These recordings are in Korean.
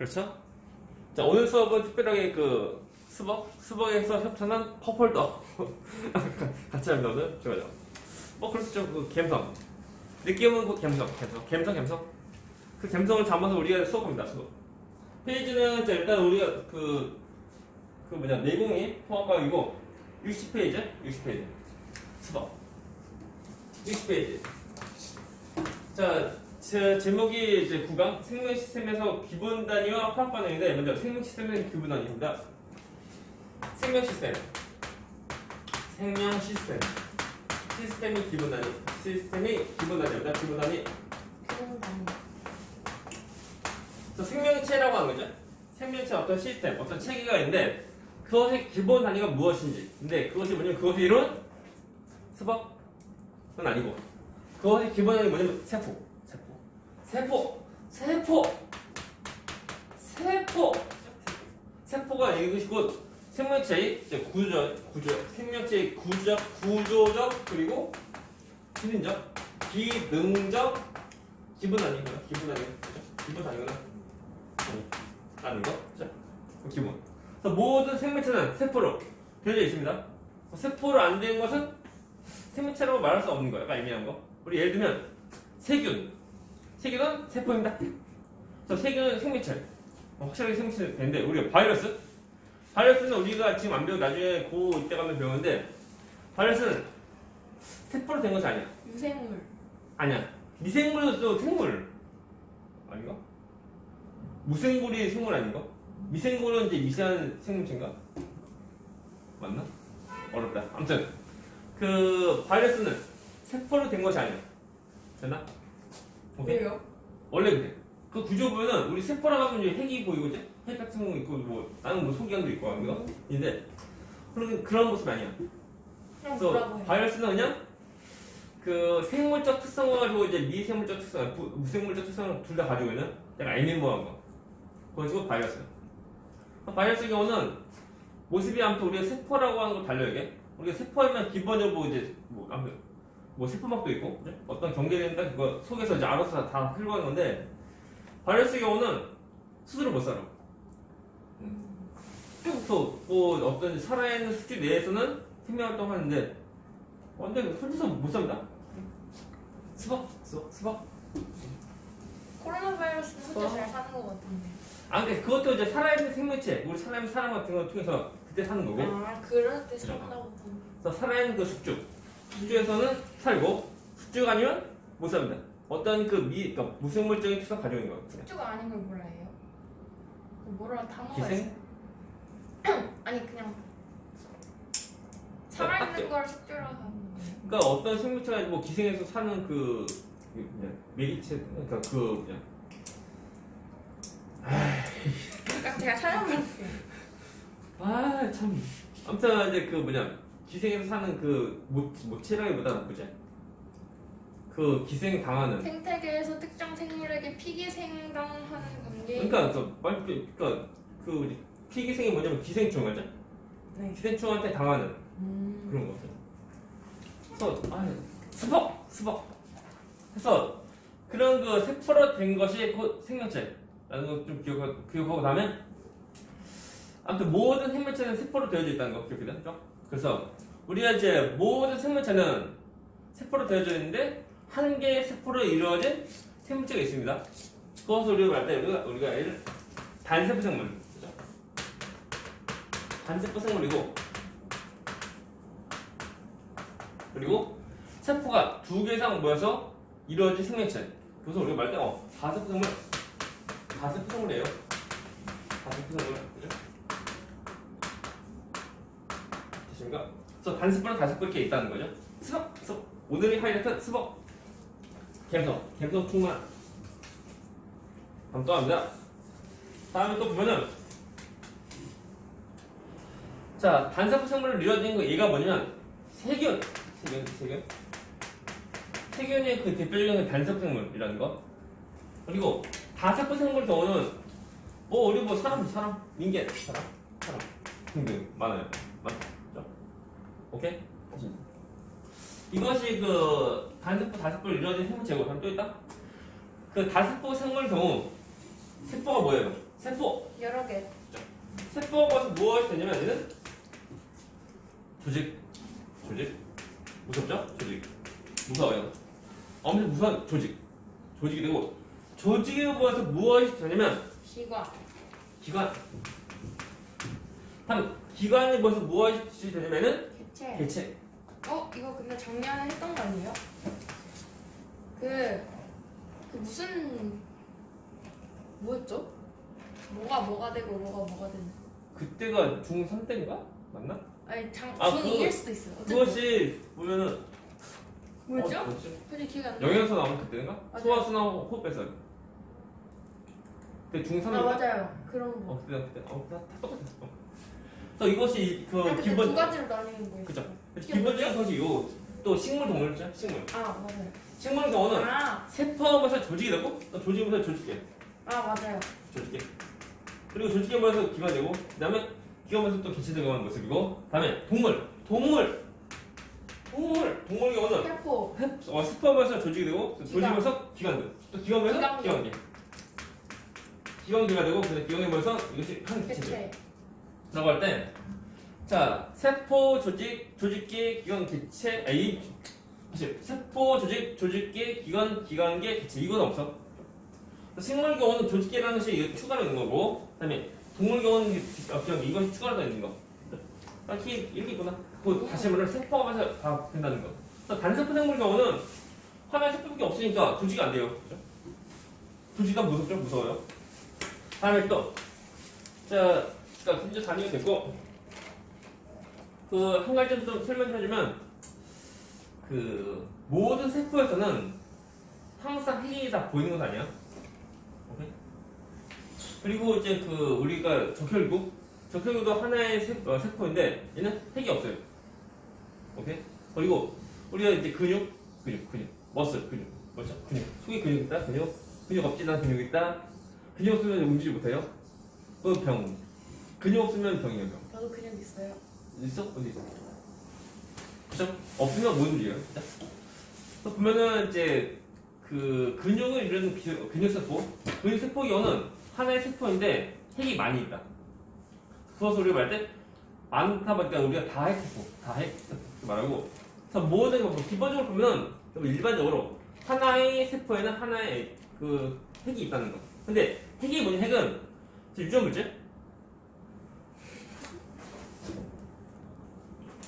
그렇죠? 자, 오늘 수업은 특별하게 그 스벅에서 협찬한 컵홀더 같이 합니다. 오늘 좋아요. 뭐 그렇죠. 그 갬성 느낌은 그 갬성 그 갬성을 담아서 우리가 수업합니다. 수업. 페이지는 자, 일단 우리가 내공이 통합과이고 60페이지 수업 60페이지. 자, 제 제목이 이제 9강 생명 시스템에서 기본 단위와 화학 반응인데, 먼저 생명 시스템의 기본 단위입니다. 생명 시스템이 기본 단위, 시스템이 기본 단위입니다. 기본 단위. 그래서 생명체라고 하는 거죠. 생명체 어떤 시스템, 어떤 체계가 있는데 그것의 기본 단위가 무엇인지. 근데 그것이 뭐냐면 그것이 이룬 스벅은 아니고, 그것의 기본 단위가 뭐냐면 세포가 이것이고 생명체의 생명체의 구조적 그리고 기능적 기본 단위구나. 라는 거. 자, 기본. 그래서 모든 생명체는 세포로 되어져 있습니다. 세포로 안 된 것은 생명체라고 말할 수 없는 거예요. 약간 애매한 거. 우리 예를 들면 세균은 세포입니다. 그래서 세균은 생명체. 확실하게 생명체 되는데, 우리가 바이러스는 우리가 지금 안 배우고 나중에 이때 가면 배우는데, 바이러스는 세포로 된 것이 아니야. 유생물. 아니야. 미생물도 생물 아닌가? 무생물이 생물 아닌가? 미생물은 이제 미세한 생물체인가? 맞나? 어렵다. 아무튼 그 바이러스는 세포로 된 것이 아니야. 됐나? 오케이? 왜요? 원래 그래. 그 구조 보면은 우리 세포라고 하면 이제 핵이 보이고, 이제 핵 같은 거 있고, 뭐 나는 뭐 소기관도 있고 하는 거. 근데 그런 모습이 아니야. 그래서 바이러스는 그냥 그 생물적 특성을 가지고 이제 미생물적 특성, 무생물적 특성을 둘 다 가지고 있는 약간 애매모호한 거. 그것이고 바이러스. 바이러스의 경우는 모습이 아무튼 우리가 세포라고 하는 걸 달려야게. 우리가 세포하면 기본적으로 이제 뭐 세포막도 있고, 그래? 어떤 경계된다 그거 속에서 이제 알아서 다 흘러가는 건데, 바이러스의 경우는 스스로 못 살아. 또 뭐 어떤 살아있는 숙주 내에서는 생명활동 하는데 완전 혼자서 못 삽니다. 수박. 코로나 바이러스는 혼자 잘 사는 것 같은데. 근데 그것도 이제 살아있는 생명체, 우리 사람 같은 거 통해서 그때 사는 거고. 그럴 때 산다고 보면. 그래서 살아있는 그 숙주에서는 살고, 숙주가 아니면 못 삽니다. 어떤 그러니까 무생물적인 특성 가지고 있는 거예요. 숙주가 아닌 걸 뭐라 해요? 뭐라 단어가 기생? 있어요? 아니 그냥 살아있는 걸 숙주라고 하는 거예요. 그러니까 어떤 생물체가 뭐 기생해서 사는 그 매개체, 그러니까 그러니까 제가 찾아볼게요. 참. 아무튼 이제 기생해서 사는 그 모체라기보다 뭐지? 그 기생 당하는. 생태계에서 특정 생물에게 피기생당하는 관계. 그러니까 그 피기생이 뭐냐면 기생충 알죠? 네. 기생충한테 당하는 그런 거죠. 그래서 수박. 그래서 그런 그 세포로 된 것이 곧 생명체라는 거 좀 기억하고 나면, 아무튼 모든 생명체는 세포로 되어져 있다는 거 기억해 죠? 그래서 우리가 이제 모든 생명체는 세포로 되어져 있는데 한 개의 세포로 이루어진 생명체가 있습니다. 그것을 우리가 말할 때 우리가 얘를 단세포 생물, 그죠? 단세포 생물이고, 그리고 세포가 2개 이상 모여서 이루어진 생명체. 그래서 우리가 말할 때 다세포 생물이에요. 다세포 생물, 그죠? 되십니까? 그래서 단세포랑 다세포 이렇게 있다는 거죠. 수박. 오늘의 하이라이트 수박. 갬성 충만. 다음 또 합니다. 다음에 또 보면은, 자, 단세포 생물을 이루어진 거 얘가 뭐냐면 세균. 세균의 그 대표적인 단세포 생물이라는 거. 그리고 다세포 생물 경우는 우리 사람 인간 사람 등등 많아요. 맞죠? 오케이? 이것이 그 단세포 다세포를 이루어진 생물체고. 다음 또 있다. 그 다세포 생물 경우 세포가 뭐예요? 세포. 여러 개. 세포가 무엇이 되냐면 얘는 조직. 무섭죠? 조직. 무서워요. 엄청 무서운 조직이 되고, 조직에 모여서 무엇이 되냐면 기관. 기관. 다음 기관에 모여서 무엇이 되냐면은 개체. 개체. 이거 근데 작년에 했던 거 아니에요? 그 무슨 뭐였죠? 뭐가 되고 뭐가 되는. 그때가 중3 때인가? 맞나? 아니 아, 중2일 수도 있어요. 어쨌든. 그것이 보면은 뭐였죠? 뭐지? 솔직히 기억이 안 나. 영양소 나오는 그때인가? 맞아요. 소화순하고 호흡 배설. 그때 중3인가? 맞아요. 그런 거. 그때 다 똑같았어. 그래서 이것이 그 근데 기본 두 가지로 나뉘는 거예요. 그죠? 이게 기본적인 것이 또 식물 동물이죠. 식물. 맞아요. 식물 경우는 아 세포하면서 조직이 되고 또 조직하면서 조직계. 맞아요. 조직계. 그리고 조직계 모여서 기가 되고 그다음에 기가 모여서 또 개체되는 모습이고 그다음에 동물 경우는 세포. 세포하면서 조직이 되고 또 기관. 조직하면서 기관돼. 또 기관하면서 기관계. 기관계가 되고 그다음에 기관계 모여서 이것이 한 개체죠. 개체. 라고 할 때, 자, 세포, 조직계, 기관, 개체, 세포, 조직계, 기관계, 개체. 이건 없어. 식물 경우는 조직계라는 것이 추가로 있는 거고, 그 다음에 동물 경우는 기관계, 이것이 추가로 있는 거. 딱히 이렇게 있구나. 그 다시 말하면 세포하면서 다 된다는 거. 그래서 단세포 생물 경우는 하나의 세포밖에 없으니까 조직이 안 돼요. 그죠? 조직이 무섭죠? 무서워요. 다음에 또, 자, 그러니까 이제 단위가 됐고 그 한 가지 좀 설명해주면 그 모든 세포에서는 항상 핵이 다 보이는 건 아니야. 오케이? 그리고 이제 그 우리가 적혈구도 하나의 세포인데 얘는 핵이 없어요. 오케이? 그리고 우리가 이제 근육, 머슬, 근육, 속에 근육 있다, 근육 없지, 난 근육 있다. 근육 없으면 움직이지 못해요. 그건 병. 근육 없으면 병이에요, 병. 저도 근육 있어요. 있어? 어디 있어? 그죠? 없으면 못 움직여요, 진짜. 또 보면은 이제 그 근육을 이루는 근육세포, 근육세포 경우는 하나의 세포인데 핵이 많이 있다. 그것을 우리가 말할 때 많다 보니까 우리가 다핵세포 말하고. 그래서 모든 기본적으로 보면 일반적으로 하나의 세포에는 하나의 그 핵이 있다는 거. 근데 핵이 뭐냐? 핵은 유전물질.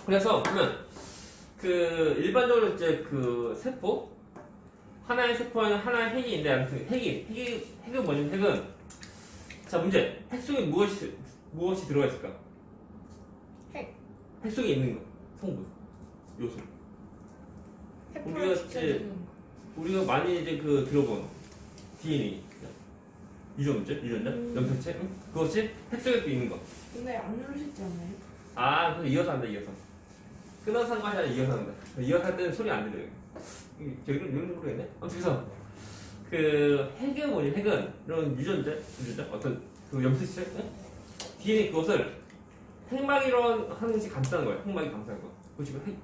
그래서 보면 그 일반적으로 이제 그 세포 하나의 세포에는 하나의 핵이 있는데 아무튼 핵은 뭐냐면 핵은 자 문제 핵 속에 무엇이 들어가 있을까? 핵 속에 있는 거 성분 요소 우리가 세포를 이제 지켜주는 거. 우리가 많이 이제 그 들어본 DNA 유전자 염색체 그것이 핵 속에 또 있는 거. 근데 안 누르시지 않나요? 아, 그럼 이어서 한다, 이어서. 끊어서 한 것이 아니라 이어서 한다. 이어서 할 때는 소리 안 들려요. 이런 모르겠네. 아무튼 그래서, 그, 핵은 뭐지? 핵은 이런 유전자? 어떤 그 염색체? DNA 그것을 핵막이로 하는 것이 감싸는 거예요. 핵막이 감싸는 거. 그것이 핵.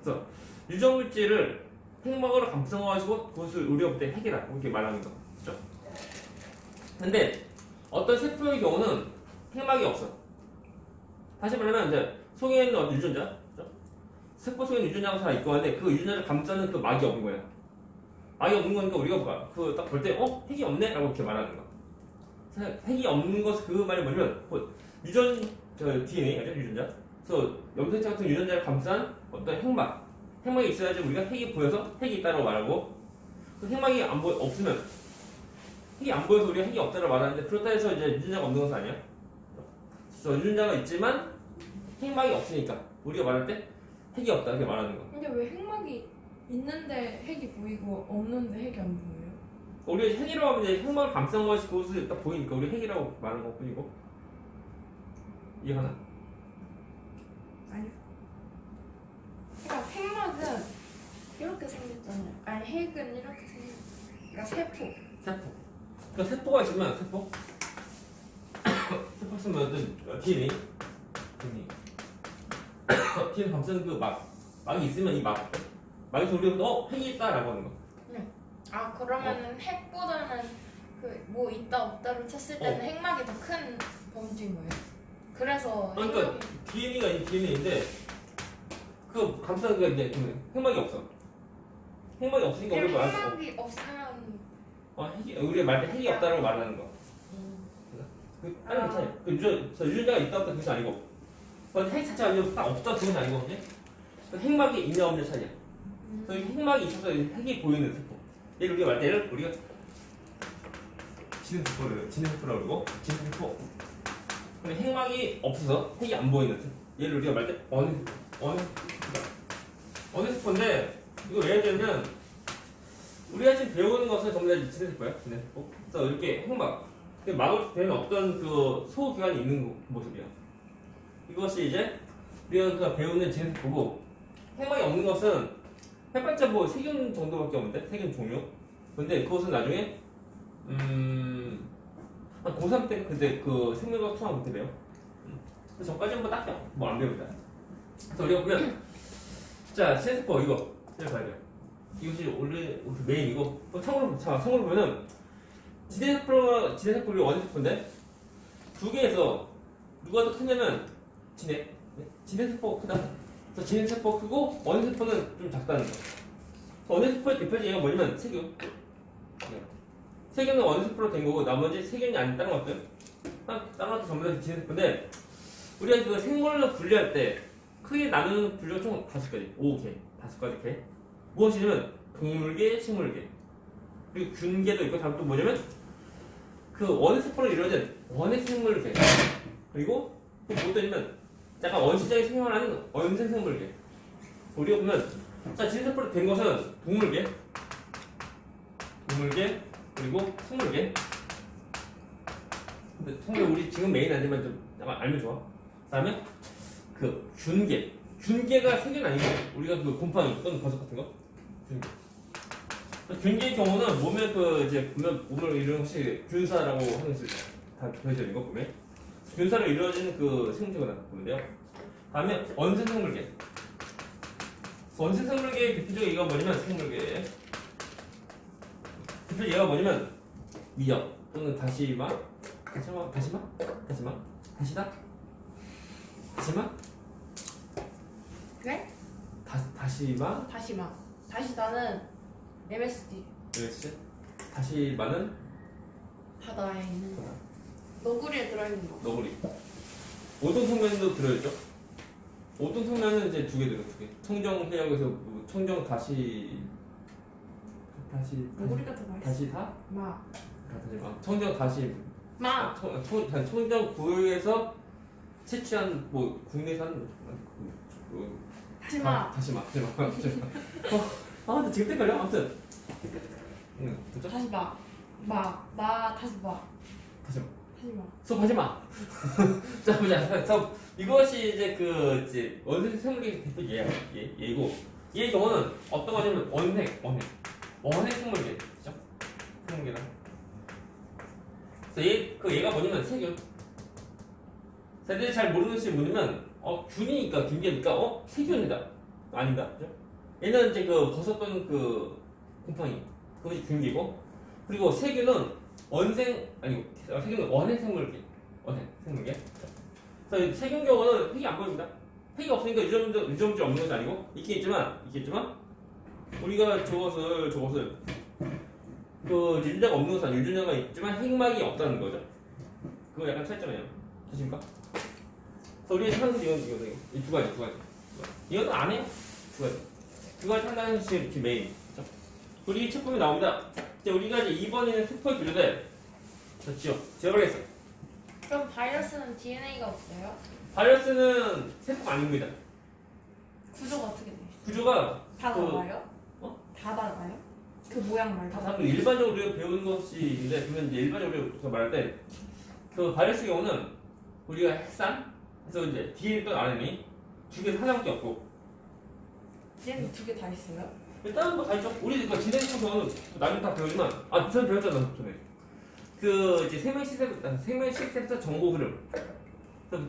그래서 유전물질을 핵막으로 감싸가지고 그것을 우리가 볼 때 핵이라고 이렇게 말하는 거. 그죠? 근데 어떤 세포의 경우는 핵막이 없어. 다시 말하면 이제 속에 있는 어떤 유전자, 그렇죠? 세포 속에 있는 유전자가 다 있고 한데 그 유전자를 감싸는 그 막이 없는 거야. 막이 없는 거니까 우리가 뭐야? 그 딱 볼 때 핵이 없네? 라고 이렇게 말하는 거야. 핵이 없는 것, 그 말이 뭐냐면 DNA, 유전자. 그래서 염색체 같은 유전자를 감싼 어떤 핵막이 있어야지 우리가 핵이 보여서 핵이 있다고 말하고 그 핵막이 없으면 핵이 안 보여서 우리가 핵이 없다고 말하는데 그렇다 해서 이제 유전자가 없는 것은 아니야. 그래서 유전자가 있지만 핵막이 없으니까 우리가 말할 때 핵이 없다 이렇게 말하는 거. 근데 왜 핵막이 있는데 핵이 보이고 없는데 핵이 안 보여요? 우리가 핵이라고 하면 이제 핵막을 감싼 것이 그것을 딱 보이니까 우리 핵이라고 말하는 것 뿐이고. 이해하나? 아니요. 그러니까 핵막은 이렇게 생겼잖아요. 아니 핵은 이렇게 생겼. 그러니까 세포. 그러니까 세포가 있으면 세포 있으면 어떤 DNA 감싸는 그 막이 있으면 이 막에서 우리가 핵이 있다라고 하는 거. 그러면은 핵보다는 그 뭐 있다 없다를 쳤을 때는 핵막이 더 큰 범주인 거예요. 그래서 그러니까 DNA가 DNA인데 그 감싸기가 이제 핵막이 없어. 핵막이 없으니까 우리가 말할 수 없어. 핵막이 없으면 우리가 말할 때 핵이 없다라고 말하는 거야. 그 다른 차이. 그 유전자가 있다 없다 그것이 아니고, 핵 자체가 아니고 딱 없다 그것이 아니거든요. 그 핵막이 있냐 없냐 차이야. 그래서 핵막이 있어서 핵이 보이는 세포. 얘를 우리가 말할 때는 우리가 진행세포라고 그러고 진행세포. 근데 핵막이 없어서 핵이 안 보이는 세포. 얘를 우리가 말할 때 어느 세포인데 이거 왜 해야 되냐면 우리가 지금 배우는 것은 전부 다 진행세포야. 진행세포. 그래서 이렇게 핵막. 막을 때는 어떤 그 소기관이 있는 모습이야. 이것이 이제 우리가 배우는 진행세포고, 핵막이 없는 것은 해봤자 뭐 세균 정도밖에 없는데, 세균 종류. 근데 그것은 나중에 한 고3 때 그때 그 생명과학 수학 그때 배워. 그래서 저까지는 뭐 딱히 뭐 안 배우자. 그래서 우리가 보면 자 진행세포 이거 봐야 돼. 이것이 원래 메인이고, 또 참고로 보면은 진행세포가 원세포인데 두 개에서 누가 더 크냐면 진행세포가 크다. 그래서 진행세포가 크고 원세포는 좀 작다는 거. 원세포의 대표적인 예가 뭐냐면 세균. 세균은 원세포로 된 거고 나머지 세균이 아닌 다른 것들, 다른 것들 전부 다 진행세포인데 우리가 그 생물로 분류할 때 크게 나누는 분류가 총 5가지, 5가지 개. 무엇이냐면 동물계, 식물계, 그리고 균계도 있고, 다음 또 뭐냐면 그 원세포로 이루어진 원핵생물계, 그리고 또 뭐냐면 약간 원시적인 생활하는 원생생물계. 우리가 보면 자 진세포로 된 것은 동물계, 그리고 식물계. 근데 통계 우리 지금 메인 아니지만 좀 약간 알면 좋아. 그다음에 그 균계가 세균 아니고 우리가 그 곰팡이 또는 버섯 같은 거 균계. 균계의 경우는 몸에 이제 보면 몸을 이루는 것이 균사라고 하는 것이 다 되어져 있는 거 보면 균사로 이루어지는 그 생물체가 보는데요. 다음에 원생생물계. 원생생물계의 대표적인 얘가 뭐냐면 대표 얘가 뭐냐면 미역 또는 다시다. 네? 다시다는 MSG. 다시마는 바다에 있는 너구리에 들어있는 거. 너구리. 오동통면도 들어있죠. 오동통면은 이제 두 개 들어, 두 개. 청정해역에서 청정 너구리가 들어있어. 다시다? 마. 청정 다시 마. 청정 구에서 채취한 뭐 국내산 다시마. 다시마. 근데 지금 헷갈려. 아무튼 그죠? 다시마. 다시마. 수업하지마. 자 보자. 이것이 이제 이제 원생 생물계 대표 얘고, 얘의 경우는 어떤 거냐면 원핵 생물계, 그죠? 생물계라. 그래서 얘가 뭐냐면 세균. 애들이 잘 모르는 것이 뭐냐면 균이니까 균계니까 세균이다. 아니다, 그죠? 얘는 이제 버섯 또는 곰팡이, 그것이 균계고, 그리고 세균은 세균은 원핵 생물계. 그래서 세균 경우는 핵이 안 보입니다. 핵이 없으니까 유전자 없는 것이 아니고 있겠지만 우리가 저것을 유전자가 없는 것은 아니고 유전자가 있지만 핵막이 없다는 거죠. 그거 약간 차이점이에요. 되십니까? 그래서 우리가 하는 것이 이 두 가지. 이건 안 해요. 두 가지 상당히 지금 메인. 그렇죠? 우리 이 책품이 나옵니다. 이제 우리가 이제 2번에는 세포의 분류대 지어버리겠어. 그럼 바이러스는 DNA가 없어요? 바이러스는 세포가 아닙니다. 구조가 어떻게 돼? 구조가 다 나와요? 다 나와요? 그 모양 말고. 사람들 일반적으로 우리가 배우는 것이 있는데, 그러면 이제 일반적으로 우리가 말할 때 바이러스의 경우는 우리가 핵산, 그래서 이제 DNA 또는 RNA 두 개에서 하나밖에 없고. DNA 두 개 다 있어요? 일단 뭐 다 있죠. 우리 진행했던 경우는 나중에 다 배우지만, 전 배웠잖아, 전에. 이제 생명 시스템부터 정보 흐름. 그래서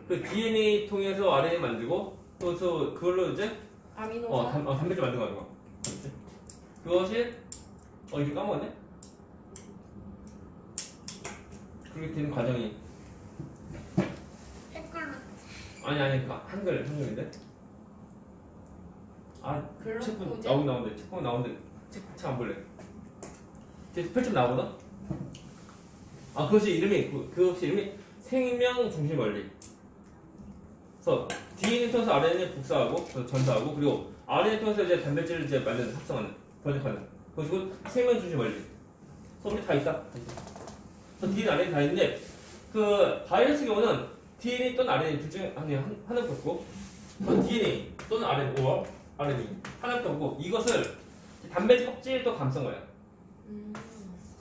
그때 DNA 통해서 RNA 만들고, 또 그걸로 이제 아미노산? 단백질 만든 거 가지고. 그것이 이거 까먹었네? 그렇게 되는 과정이 핵글루 아니 그 한글인데 책 글루코제? 나오는데 책 보면 나오는데 책 안 볼래. 제 펼쳐 나오거든. 그것이 이름이 생명 중심 원리. 그래서 DNA 통해서 RNA 복사하고 전사하고 그리고 RNA 통해서 이제 단백질을 이제 만드는 합성하는 번역하는 그것이고 생명 중심 원리. 그래서 우리 다 있다. 그래서 DNA, RNA 다 있는데 그 바이러스 경우는 DNA 또는 RNA 둘 중에 하나밖에 없고 DNA 또는 RNA 하나밖에 없고 이것을 단백질 껍질도 감싼 거야.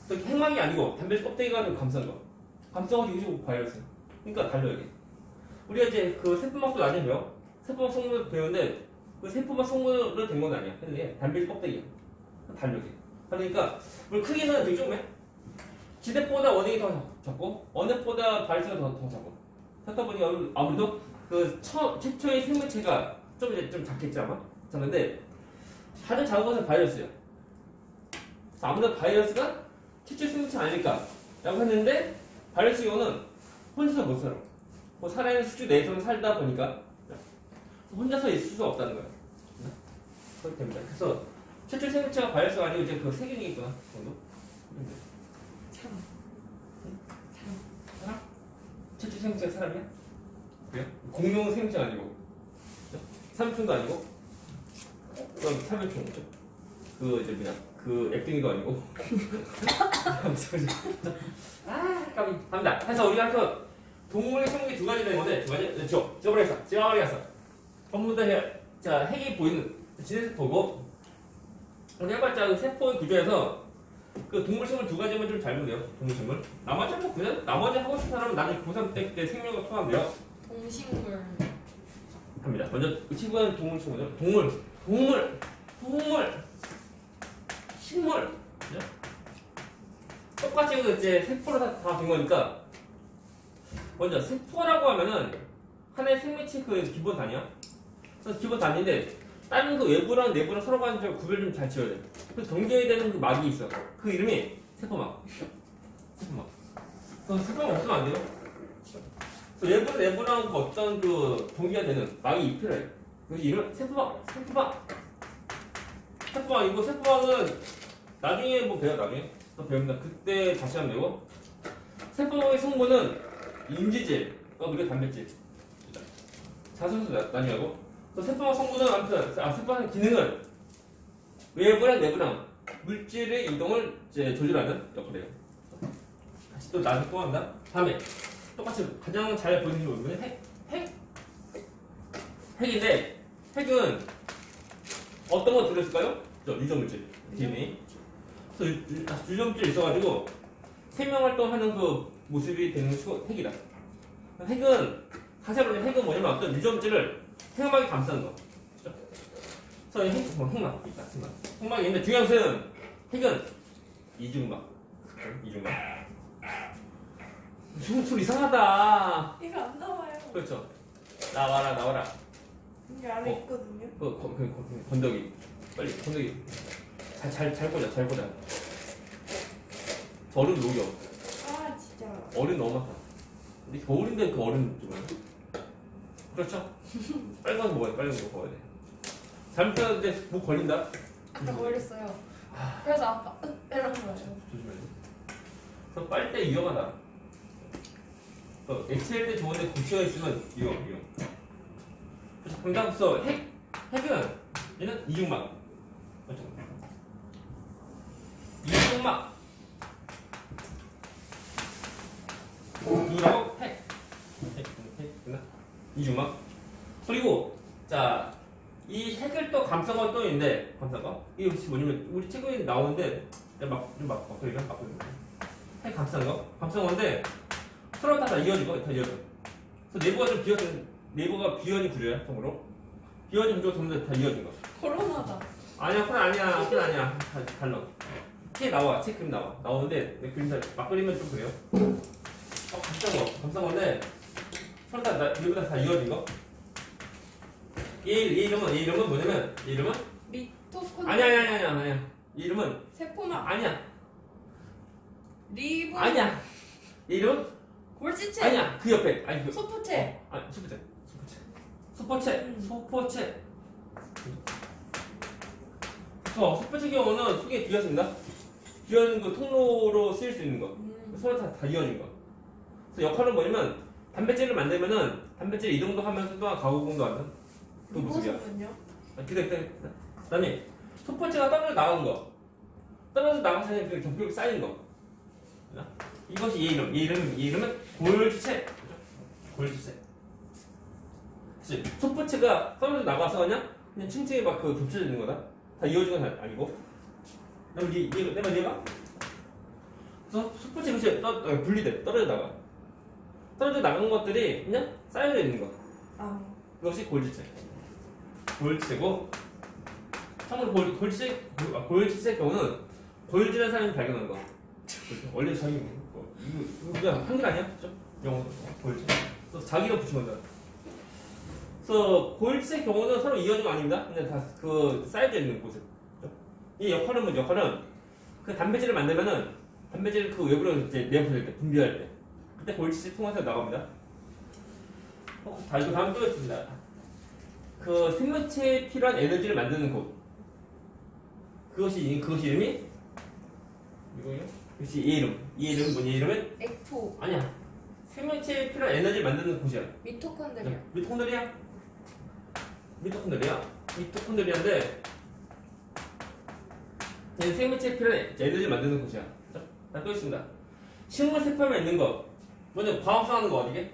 그래서 핵막이 아니고 단백질 껍데기가 좀 감싼 거. 감싸가지고 이거 바이러스. 그러니까 달려 이게. 우리가 이제 그 세포막도 나중에 배워. 세포막 성분을 배우는데 그 세포막 성분으로 된 건 아니야. 근데 단백질 껍데기야. 달려 이게. 그러니까 우리 크기는 되게 조금해. 지대보다 원액이 더 작고 원액보다 바이러스가 더 작고. 그렇다 보니 아무래도 그 최초의 생명체가 좀 작겠지 아마. 작은데 가장 작은 것은 바이러스야. 아무래도 바이러스가 최초의 생명체 아닐까 라고 했는데 바이러스 경우는 혼자서 못 살아. 살아있는 수주 내에서는 살다 보니까 혼자서 있을 수 없다는 거야. 그렇게 됩니다. 그래서 최초의 생명체가 바이러스가 아니고 이제 그 세균이겠구나 정도. 사람? 최초의 생명체가 사람이야? 그래요? 공룡 생명체가 아니고 삼촌도 아니고 그럼 삼엽충이죠. 그 이제 그 액등이도 아니고 까비 갑니다. 그래서 우리가 그 동물의 성격이 두 가지 되는 건데 두 가지 지워버렸어. 전부 다 자 핵이 보이는 지네세포고 우리 해봤자 그 세포의 구조에서 그 동물 생물 두 가지만 좀 잘 보세요. 동물 생물 나머지는 뭐 그냥 나머지 하고 싶은 사람은 나중에 고3 때 생명과 포함돼요. 동식물 합니다. 먼저 이 친구는 동물 친구죠. 동물 식물 그죠? 똑같이 이제 세포로 다 된 거니까 먼저 세포라고 하면은 하나의 생명체 그 기본 단위야. 그래서 기본 단위인데 다른 그 외부랑 내부랑 서로 간에 구별 좀 잘 지어야 돼. 그 경계해야 되는 그 막이 있어. 그 이름이 세포막. 그래서 세포막 없으면 안 돼요. 그래서 내부랑 그 어떤 그 경계가 되는 막이 필요해. 그래서 이름 세포막이고 세포막은 나중에 뭐 배워 나중에 또 배웁니다. 그때 다시 하면 되고 세포막의 성분은 인지질, 그리고 단백질, 자수수 나뉘고 또 세포막 성분은 아무튼 세포막의 기능은 외부랑 내부랑 물질의 이동을 이제 조절하는 역할이에요. 다시 또 나중에 또 한다. 다음에 똑같이 가장 잘 보이는 부분은 핵인데 핵은 어떤 거 들어있을까요? 유전물질, DNA. 그래서 유전물질이 있어가지고 생명활동하는 그 모습이 되는 핵이다. 핵은 가장 먼저 핵은 뭐냐면 어떤 유전물질을 핵막이 감싸는 거. 그래서 핵막 있다. 핵막이 있는데 중요한 것은 핵은 이중막. 소리 이상하다. 이거 안 나와요. 그렇죠. 나와라. 이게 안에 있거든요. 건더기. 빨리 건더기. 잘 꽂아. 얼음 녹여. 아 진짜. 얼음 너무 많다. 근데 겨울인데 그 얼음 좀 그렇죠? 빨간 거 먹어야 돼. 잘못하는데 목 걸린다. 아까 걸렸어요. 그래서 아빠 이런 거예요. 조심해야 돼. 그래서 빨대 위험하다. 엑셀 때 좋은데 고치가 있으면 위험. 그래서 강당서 핵은 얘는 이중막. 맞죠? 이중막. 이라고 핵. 이중막. 그리고 자 이 핵을 또 감싸고 또 있는데 이게 혹시 뭐냐면 우리 책에 나오는데 막걸리면 핵 감싼 건데 서로 다 이어지고 다 이어져. 그래서 내부가 좀 내부가 비어진 구조야 통으로. 비어진 구조가 전부 다 이어진 거. 코로나다. 아니야 그건 아니야. 달라. 책 나와. 책 그림 나오는데 내 그림 막 그리면 좀 그래요. 감싼 건데 서로 다 내부가 다 이어진 거. 얘 이름은 뭐냐면 얘 이름은 미토콘 아니야. 얘 이름은 세포막. 아니야. 리본. 아니야. 얘 이름은 골지체. 아니야. 그 옆에. 아니 그. 소포체. 아니 소포체. 소포체. 소포체. 소포체 경우는 속에 비어있습니다. 비어있는 그 통로로 쓰일 수 있는 거. 서로 다 이어진 거. 그래서 역할은 뭐냐면 단백질을 만들면은 단백질 이동도 하면서 또한 가공도 하는 그 모습이야. 리보솜은요? 기다려. 그다음에 소포체가 떨어져 나간 거. 떨어져 나가서 그 경표가 쌓인 거. 이것이 얘 이름. 얘 이름은 골지체. 골지체. 그치? 소포체가 떨어져 나가서 그냥 층층이 막 그 겹쳐져 있는 거다. 다 이어진 건 아니고. 그다음에 내 말 이해가? 그래서 소포체 그치? 분리돼. 떨어져 나가. 떨어져 나간 것들이 그냥 쌓여져 있는 거. 아. 그것이 골지체. 골지체고, 참고로 골지체의 경우는 골지라는 사람이 발견한 거. 원래 자기 이거 그냥 한글 아니야? 그죠? 영어로 골지. 그래서 자기가 붙인 거다. 그래서 골지의 경우는 서로 이어진 거 아닙니다. 그냥 다 그 쌓여져 있는 곳에. 이 역할은 뭐죠? 역할은 그 단백질을 만들면은 단백질을 그 외부로 이제 내보낼 때 분비할 때 그때 골지체 통해서 나갑니다. 자, 이거 다음 또 있습니다. 그 생명체에 필요한 에너지를 만드는 곳. 그것이 이름이 이거요? 그것이 이 이름. 이 이름은 뭐냐? 이 이름은 엑토. 아니야. 생명체에 필요한 에너지를 만드는 곳이야. 미토콘드리아. 미토콘드리아인데 얘는 생명체에 필요한 에너지를 만드는 곳이야. 자, 또 있습니다. 식물 세포에 있는 거. 먼저 광합성하는 거 어디게?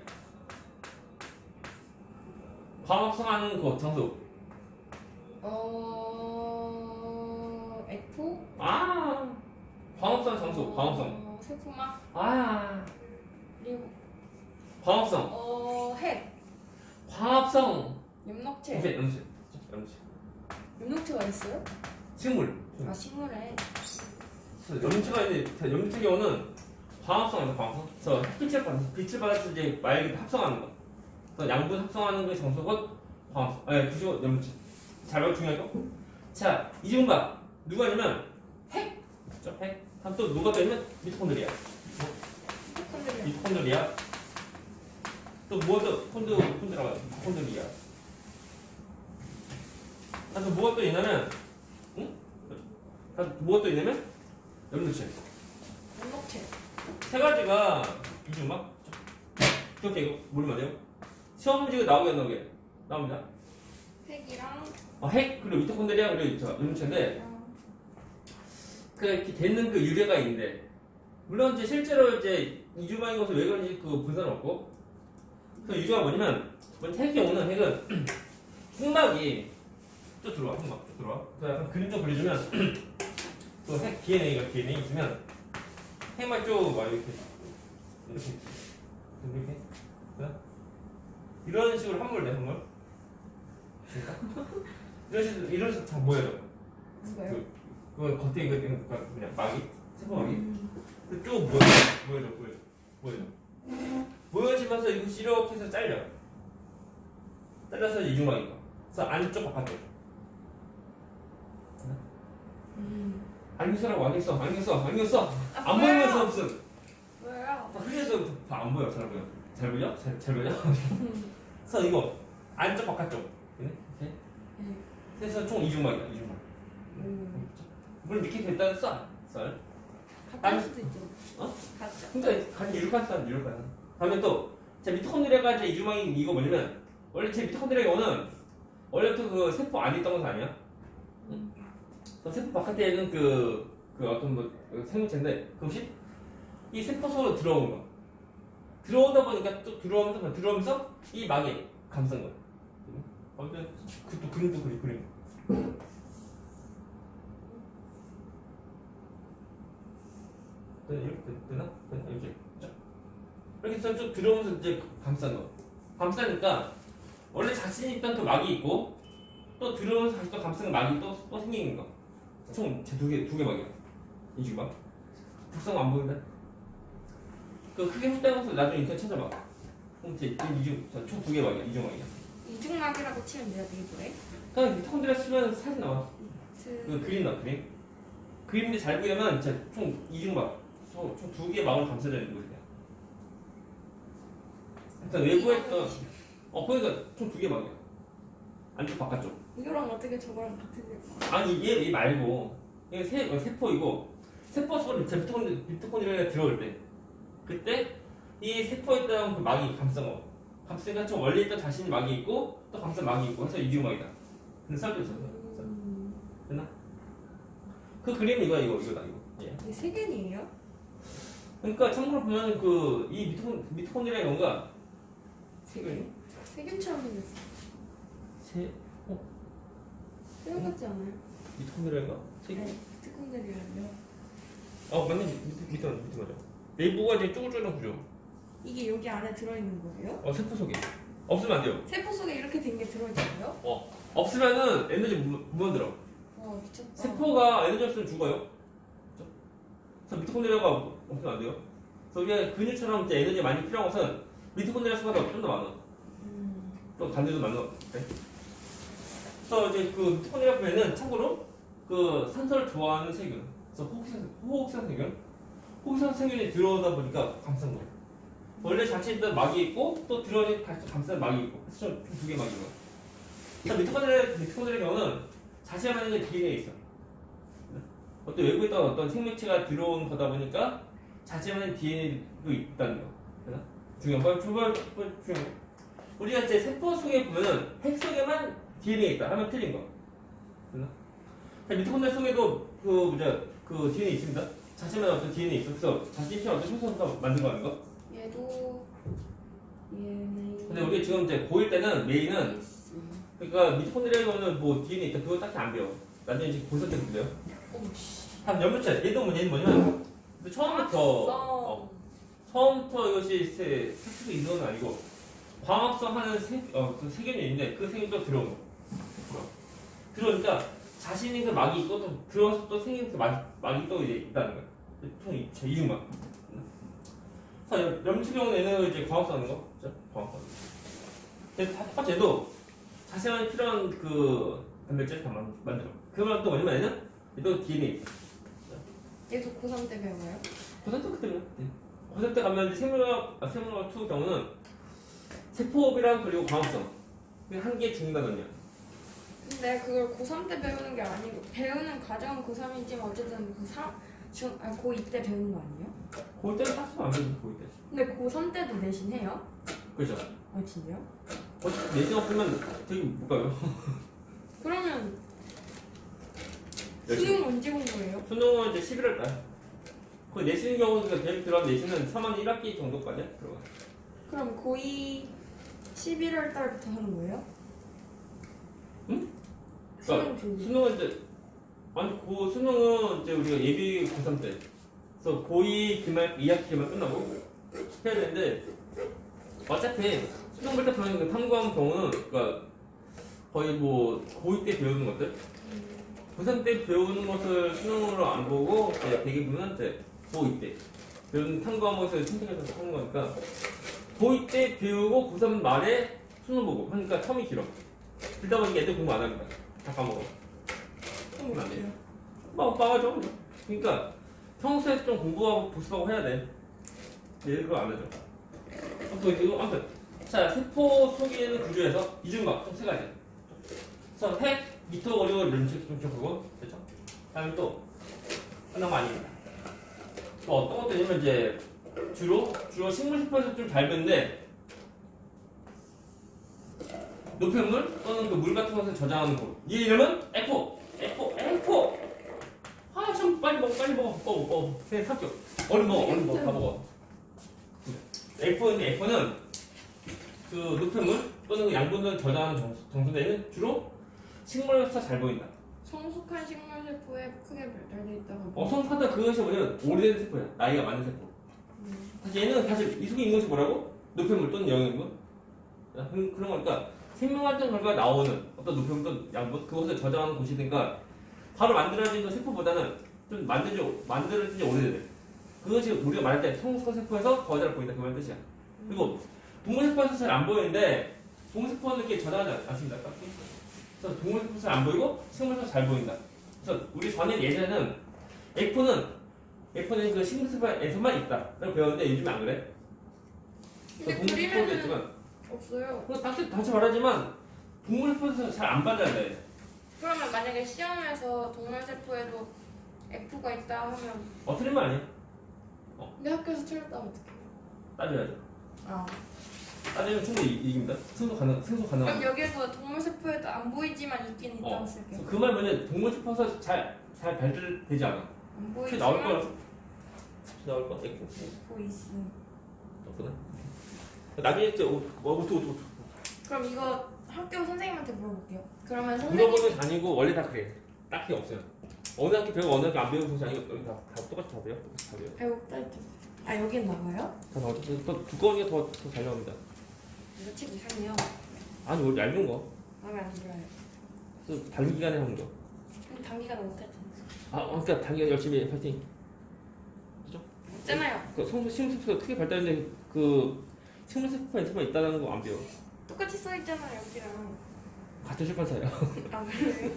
광합성하는 거 장소. 엑토? 광합성 장소. 광합성. 세포막. 리보. 광합성. 핵. 광합성. 엽록체. 오케이, 염체. 엽록체가 있어요? 식물. 아, 식물에. 염체가 있는데 염체 경우는 광합성이다. 광합성. 그래서 빛을 받아서 이제 말기 합성하는 거. 그래서 양분 합성하는 그 장소가 광합성. 그리고 염체. 잘 봐요, 중요한 거. 자, 이중바 누가 있냐면 핵. 그렇죠? 핵. 다음 또 누가 또 있냐면 미토콘드리아. 미토콘드리아. 또 뭐가 미토콘드리아. 그래서 뭐가 또 있냐면 뭐가 또 있냐면 염료체. 엽록체. 세 가지가 이중막. 이렇게 이거 모르면 안 돼요. 시험 문제가 나오게 안 나오게 나옵니다. 핵이랑. 핵 그리고 미토콘드리아 그리고 염료체인데 그 이렇게 되는 그 유래가 있는데 물론 이제 실제로 이제 이중막인 것을 왜 그런지 그 분사는 없고 그 이유가 뭐냐면 핵 경우는 핵은 핵막이 쭉 들어와. 핵막 쭉 들어와. 그래서 약간 그림 좀 그려주면 또 핵 DNA 있으면 핵만 쭉 막 이렇게 이런 식으로 함몰돼 함몰. 이런 식으로 다 모여져. 누가요? 그건 겉에 이거 그냥 막이 세포막이 쭉 모여져. 모여지면서 이것이 이렇게 해서 잘려서 이중막인 거. 그래서 안쪽 바깥쪽. 안경쓰라고 안경 써. 안 보이면서 무슨. 뭐예요? 그래서 다 안 보여. 잘 보여. 잘 보여? 그래서 이거 안쪽 바깥쪽. 이렇게. 그래서 총 이중막이야. 물론 이렇게 됐다는 썰. 가짜일 수도 있죠. 가짜. 그러니까 같이 유력한. 다음에 또 제 미토콘드리아가 이제 이중막인 이거 뭐냐면 원래 제 미토콘드리아 경우는 원래부터 그 세포 안에 있던 것은 아니야. 세포 바깥에 있는 그 어떤 뭐 생물체인데 그것이 이 세포 속으로 들어온 거. 들어오다 보니까 또 들어오면서 이 막에 감싼 거야. 또 그림도 그림. 이렇게 되나? 이렇게. 이렇게 해서 쭉 들어오면서 이제 감싼 거. 감싸니까 원래 자신이 있던 그 막이 있고 또 들어오면서 다시 또 감싼 막이 또 생기는 거. 총 두 개 막이야. 이중막. 특성 안 보인다? 그 크게 훑다가서 나중에 인터넷 찾아봐. 총 두 개 막이야. 이중막이야. 이중막이라고 치면 돼요, 네이버에. 그냥 미토콘드리아 치면 사진 나와. 그 그림 나와, 그림. 그림인데 잘 보이려면 진짜 총 이중막, 총 2개의 막으로 감싸져 있는 거예요. 일단 외부에 있던 그러니까 총 2개 막이야. 안쪽 바깥쪽. 이거랑 어떻게 저거랑 같은 게? 아니 얘 말고 이게 세포이고 세포 속으로 미토콘드리아가 들어올 때 그때 이 세포에 있던 그 막이 감싼 거. 감싸니까 좀 원래 있던 자신이 막이 있고 또 감싼 막이 있고 해서 이중막이다. 근데 썰도 있어. 됐나? 그 그림이 이거다 이거. 예. 이게 세균이에요? 그러니까 참고로 보면 그 이 미토콘드리아의 경우가 세균 세균처럼 생겼어. 세균 같지 않아요? 미토콘드리아가 세균? 네. 특공들이라요. 맞네 밑에 맞아. 내부가 이제 쪼글쪼글한 구조. 이게 여기 안에 들어있는 거예요? 세포 속에 없으면 안 돼요. 세포 속에 이렇게 된 게 들어있어요? 없으면은 에너지 못 만들어. 와 미쳤다. 세포가 에너지 없으면 죽어요. 그렇죠? 그래서 미토콘드리아가 없으면 안 돼요. 그래서 우리가 근육처럼 이제 에너지 많이 필요한 것은 미토콘드리아 수가 좀 더 많아. 또 반대도 많아. 네? 그래서 이제 그 미토콘드리아 부에는 참고로 그 산소를 좋아하는 세균, 그래서 호흡성 세균, 호흡성 세균이 들어오다 보니까 감싼 거예요. 원래 자체에 있던 막이 있고 또 들어오니 다시 감싼 막이 있고, 그래서 총 2개 막인 거예요. 미토콘드리아의 경우는 자신이 만든 게 DNA에 있어. 어떤 외부에 있던 어떤 생명체가 들어온 거다 보니까 자신만의 DNA도 있다는 거. 중요한 거. 중요한 거. 우리가 이제 세포 속에 보면은 핵 속에만 DNA 있다 하면 틀린 거. 미토콘드리아 속에도 그 DNA 있습니다. 자신만의 어떤 DNA 있어. 그래서 자신이 어떤 생성소가 만든 거 하는 거. 얘도 얘네. 근데 우리 지금 이제 고1 때는 메인은 그러니까 미토콘드리아에 보면 뭐 DNA 있다 그거 딱히 안 배워. 나중에 이제 고3 때 배워요. 한 연물체. 얘는 뭐냐면 처음부터 이것이 색소 이동은 아니고 광합성 하는 그 세균이 있는데 그 세균도 들어온 거. 들어오니까 자신이 그 막이 있고 또 들어와서 또 생긴 그 막이 또 이제 있다는 거야. 총 이중막. 그래서 염치 경우에는 이제 광합성하는 거, 그죠? 광합성. 첫 번째도 자신만이 필요한 그 단백질 다 만들어. 그러면 또 뭐냐면 얘는 또 DNA. 얘도 고3 때 배워요? 고3 때 그때 배워. 고3 때 가면 이제 생물학 2 경우는 세포업이랑 그리고 광합성 한 개의 중단원이야. 근데 그걸 고3 때 배우는 게 아니고 배우는 과정은 고3이지만 어쨌든 고2 때 배우는 거 아니에요? 고1 때는 딱히 안 배우지 고1 때. 근데 고3 때도 내신 해요? 그죠? 아 진짜요? 내신 없으면 되게 못 가요. 그러면 수능 언제 공부해요? 수능은 이제 11월 달. 그 내신 경우는 대학 들어간 내신은 3학 1학기 정도까지 들어가. 그럼 고2 11월 달부터 하는 거예요? 응? 수능 그러니까 준비. 수능은 이제 수능은 이제 우리가 예비 고3 때. 그래서 고2 기말 2학기 기말 끝나고 해야 되는데 어차피 수능 볼 때 보면 그 탐구한 경우는 그러니까 거의 뭐 고2 때 배우는 것들 고3 때 배우는 것을 수능으로 안 보고 되게 보면 이제 고2 때 배우는 탐구한 것을 선택해서 하는 거니까 고2 때 배우고 고3 말에 수능 보고 하니까 텀이 길어. 길다 보니까 애들 공부 안 합니다. 다 까먹어. 그럼 어때요? 빠가죠. 그러니까 평소에 좀 공부하고 복습하고 해야 돼. 얘들 그거 안 하죠. 아무튼 자 세포 속에 있는 구조에서 이중막 총 3가지. 그래서 핵, 미토, 림체 그거 됐죠? 다음에 또 끝난 거 아닙니다. 또 어떤 것도 있냐면 이제 주로 식물 세포에서 좀 잘 뱉는데 노폐물 또는 그 물 같은 것을 저장하는 곳. 이 이름은 에코. 참 빨리 먹어. 그냥 삽격. 얼른 먹어. 다 먹어. F는 그 노폐물 또는 그 양분을 저장하는 정수대는 주로 식물에서 잘 보인다. 성숙한 식물 세포에 크게 발달돼 있다고. 성숙하다 그것이 뭐냐면 오래된 세포야. 나이가 많은 세포. 사실 얘는 사실 이 속에 있는 것이 뭐라고? 노폐물 또는 영양분. 그런 거니까 생명활동 결과 나오는 어떤 노폐물 또는 양분 그것을 저장하는 곳이든가 바로 만들어진 그 세포보다는 좀 만들어진 지 오래돼. 그것이 우리가 말할 때 성숙한 세포에서 더 잘 보인다 그 말 뜻이야. 그리고 동물 세포에서 잘 안 보이는데 동물 세포는 이렇게 저장하지 않습니다. 그래서 동물 세포에서 잘 안 보이고 식물 세포에서 잘 보인다. 그래서 우리 예전에는 F는 그 식물세포에서만 있다. 라고 배웠는데 요즘 안 그래. 근데 동물세포도 그림에는 있지만 없어요. 다시 말하지만 동물세포에서 잘 안 받아야 돼. 그러면 만약에 시험에서 동물세포에도 F가 있다 하면 틀린 말 아니야. 근데 학교에서 틀렸다면 어떡해? 따져야죠. 아. 따지면 충분히 이깁니다. 승소 그럼 가능합니다. 여기에서 동물세포에도 안 보이지만 있긴 있다고 쓸게요. 그 말 뭐냐, 동물세포에서 잘 발달되지 않아. 안 혹시 나올 거야? 보이지만 나올 거야? F. 보이sim. 없거든. 나중에 이제 어떻게 그럼 이거 학교 선생님한테 물어볼게요. 그러면 선생님 물어보는 게 아니고 원래 다 그래. 딱히 없어요. 어느 학기 배우고 어느 학기 안 배우는 것이 아니고 여기 다 똑같이 다 돼요. 똑같이 다 돼요. 배웠다 했죠. 아 여긴 나와요? 다 나오죠. 더 두꺼운 게 더 잘 나옵니다. 이거 책 이상해요. 아니 원래 얇은 거. 마음에 안 들어요. 또 단기간에 하는 거. 근데 단기간에 못했잖아요. 그러니까 단기간 열심히 파이팅. 있잖아요. 그 식물세포가 크게 발달했는데 그 식물세포에서만 있다는 거 안 배워. 똑같이 써 있잖아요 여기랑. 같은 출판사예요. 아 그래요?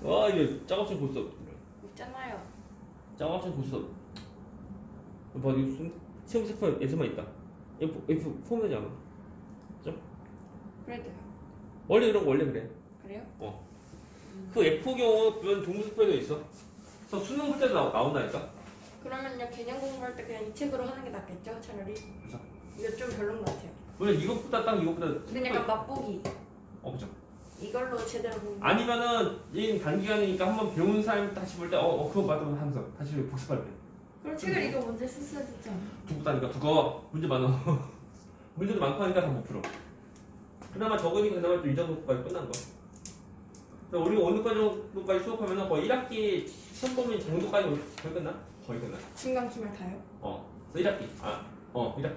와 이게 짜갑좀 고스톱. 있잖아요. 짜갑좀 고스톱. 봐 이거 식물세포에서만 있다. F 포함되지 않아. 그래도요. 원래 이런 거 원래 그래. 그래요? 그 F 경우는 동물세포에도 있어. 그래서 수능 볼 때도 나온다니까. 그러면요 개념 공부할 때 그냥 이 책으로 하는 게 낫겠죠 차라리. 그죠. 이거 좀 별론 것 같아요. 원래 이것보다 근데 약간 맛보기. 그죠. 이걸로 제대로 공부. 아니면은 얘 단기간이니까 한번 배운 사람이 다시 볼 때 그거 맞다 하면서 다시 복습할 때. 그럼 책을 이거 먼저 썼어야 되지 않아? 두껍다니까 두꺼워. 문제 많아. 문제도 많고 하니까 다 못 풀어. 그나마 적으니까 그나마 좀 이 정도까지 끝난 거야. 그래서 우리가 어느 정도까지 수업하면은 거의 1학기 시험 범위 정도까지 거의 끝나? 거의 끝나. 중간 기말 다요? 그래서 1학기. 1학기.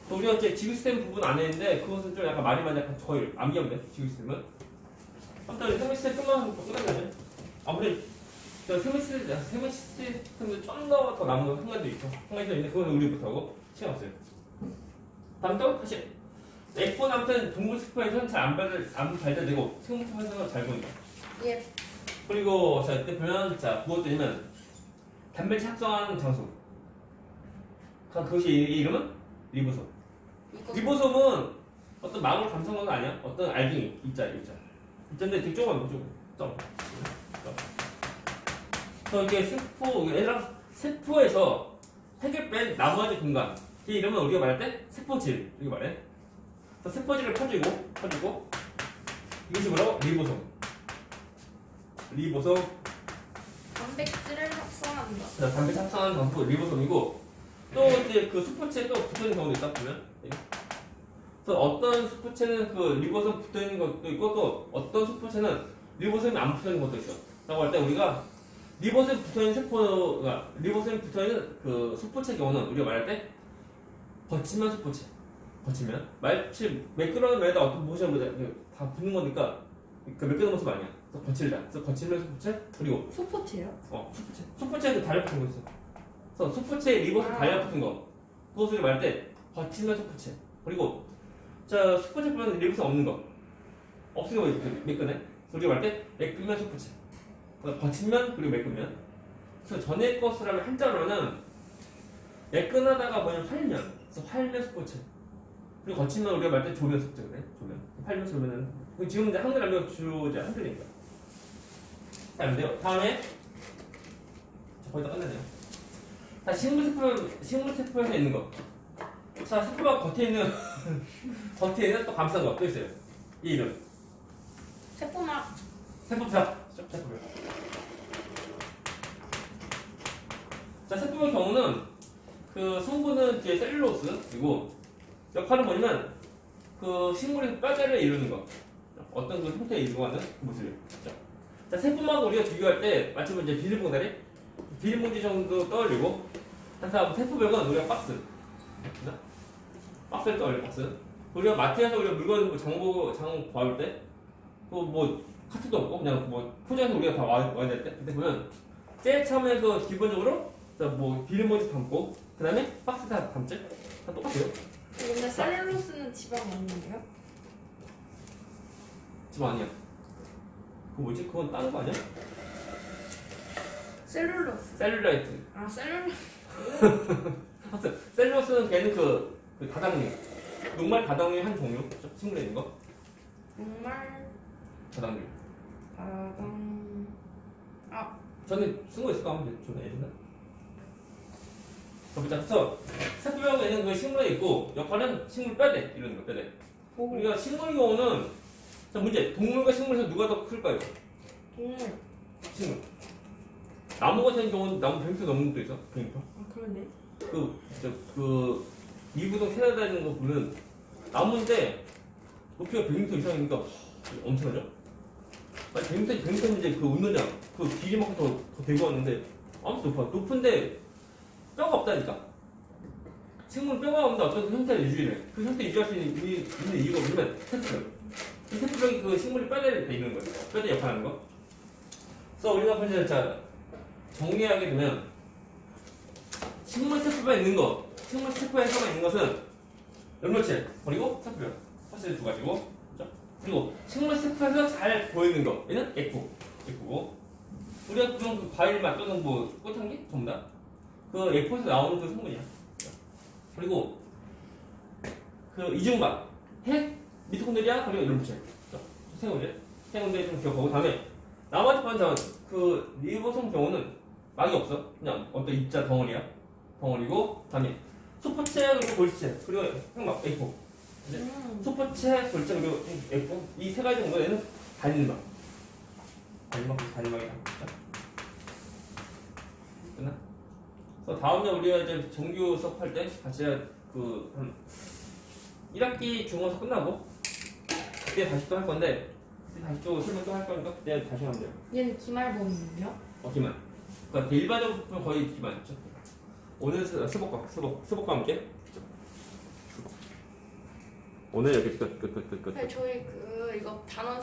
또 우리가 이제 지구시스템 부분 안 했는데 그것은 좀 약간 말이 많이 약간 거의 암기하면 돼. 지구시스템은. 아무튼 세미시스템 끝나면 끝나면 아무리 세미시스템도 좀 더 남은 거 한 가지 있죠. 한 가지 더 있는데 그건 우리부터 하고 시간 없어요. 다음 또 다시. F는 아무튼 동물세포에서는 잘 안 발달되고 생물세포에서는 잘 보인다. 예. 그리고 자 이때 보면 자 무엇들이면 단백질 합성하는 장소. 그것이 이 이름은 리보솜. 리보솜은 어떤 망을 감상하는 거 아니야? 어떤 알갱이 입자인데 되게 조그만 점. 그래서 이게 세포에서 핵을 뺀 나머지 공간. 이 이름은 우리가 말할 때 세포질 이렇게 말해. 그래서 세포질을 퍼주고 이것이 뭐라고? 리보솜. 단백질을 합성한다. 자, 단백질 합성하는 방법 리보솜이고 또 이제 그 수포체에 또 붙어있는 경우도 있다 보면. 그래서 어떤 수포체는 그 리보솜 붙어있는 것도 있고 또 어떤 수포체는 리보솜이 안 붙어있는 것도 있어. 라고 할 때 우리가 리보솜 붙어있는 리보솜 붙어있는 그 수포체 경우는 우리가 말할 때 거치면 수포체. 거치면 마치 매끄러운 면에다 어떤 모션 다 붙는 거니까 그 매끄러운 모습 아니야. 그래서 거칠다. 그래서 거칠면 수포체 그리고 소포체요? 수포체에 달려붙은 거 있어. 그래서 수포체에 리보솜 달려붙은 거 그것을 말할 때 거치면 수포체 그리고 자 수포체 보면 리보솜 없는 거 없으면 뭐 매끈해. 우리가 말할 때 매끈면 수포체 거친면 그리고 매끈면. 그래서 전에 것을 하면 한자로는 매끈하다가 뭐냐면 활면. 그래서 활면 수포체. 그리고 거치면 우리가 말할 때 조면 수포체 그래. 활면 조면은 지금 이제 한글 하면 주로 이제 한글이니까. 자, 근데요. 다음에 거의 다 끝났네요. 자, 식물세포에서 있는 거. 자, 세포가 겉에 있는 또 감싼 거 또 있어요. 이 이름. 세포막. 세포자. 자, 세포의 경우는 그 성분은 이제 셀룰로스 그리고 역할은 뭐냐면 그 식물의 뼈대를 이루는 거. 어떤 그 형태에 이루어가는 그 모습이에요. 자, 세포막을 우리가 비교할 때 마치 이제 비닐봉지 정도 떠올리고 다음 세포벽은 우리가 박스. 박스를 떠올려 박스. 우리가 마트에서 우리가 물건 장 봐올 때 그 뭐 카트도 없고 그냥 뭐 포장해서 우리가 다 와야 될 때 그때 보면 제일 처음에서 기본적으로 뭐 비닐봉지 담고 그 다음에 박스 다 담지? 다 똑같아요. 근데 셀룰로스는 지방 아닌데요? 지금 아니야. 그거 뭐지? 그건 다른 거 아니야? 셀룰로스. 셀룰라이트. 아 셀룰로스. 셀룰로스는 걔는 그 다당류. 녹말 다당류의 한 종류. 그렇죠? 식물에 있는 거. 정말 다당류. 아당. 아 전에 쓴 거 있을까? 한번 좀 예전에. 그래서 세포벽에 있는 그 식물에 있고 역할은 식물 뼈대 이러는 거 뼈대. 보고. 우리가 식물 경우는 자 문제 동물과 식물에서 누가 더 클까요? 동물. 식물. 나무 같은 경우는 나무 100m 넘는 것도 있어. 100m. 아 그러네. 그 이구동 세다니는 거 보면 나무인데 높이가 100m 이상이니까 엄청나죠? 아니 100m 이제 그 운동량 그 길이만큼 더 되고 왔는데 아무튼 높은데 뼈가 없다니까. 식물은 뼈가 없는데 어떤 형태를 유지해. 그 형태 유지할 수 있는 이유가 뭐냐면 세포벽. 이 세포벽이 그 식물이 뼈대에 돼 있는 거예요. 뼈대 역할하는 거. 그래서 우리가 먼저 자 정리하게 되면 식물 세포에 있는 거, 식물 세포에서만 있는 것은 연물체 그리고 세포벽. 사실 두 가지고. 그렇죠? 그리고 식물 세포에서 잘 보이는 거, 얘는 F고. 우리가 그런 그 과일 맛 또는 뭐 꽃향기 전부 다. 그 F에서 나오는 그 성분이야. 그리고 그 이중박, 핵, 미토콘드리아 그리고 연물체. 세 군데 좀 기억하고 다음에 나머지 반장은 그 리보솜 경우는 막이 없어. 그냥 어떤 입자 덩어리고 다음에 소포체 그리고 골체 그리고 핵막 A4. 소포체, 골체 그리고 A4 이 세 가지 정도에는 단일막. 단일막이다. 끝나? 그래서 다음에 우리가 이제 정규 수업할 때 같이 한 1학기 중간고사 끝나고 그때 다시 또 할 건데 그때 다시 또 설명 또 할 거니까 그때 다시 하면 돼요. 얘는 기말범이요? 기말. 그러니까 일반적으로 보면 거의 기말이죠. 오늘 수복과 함께. 오늘 여기 끝. 저희 이거 단원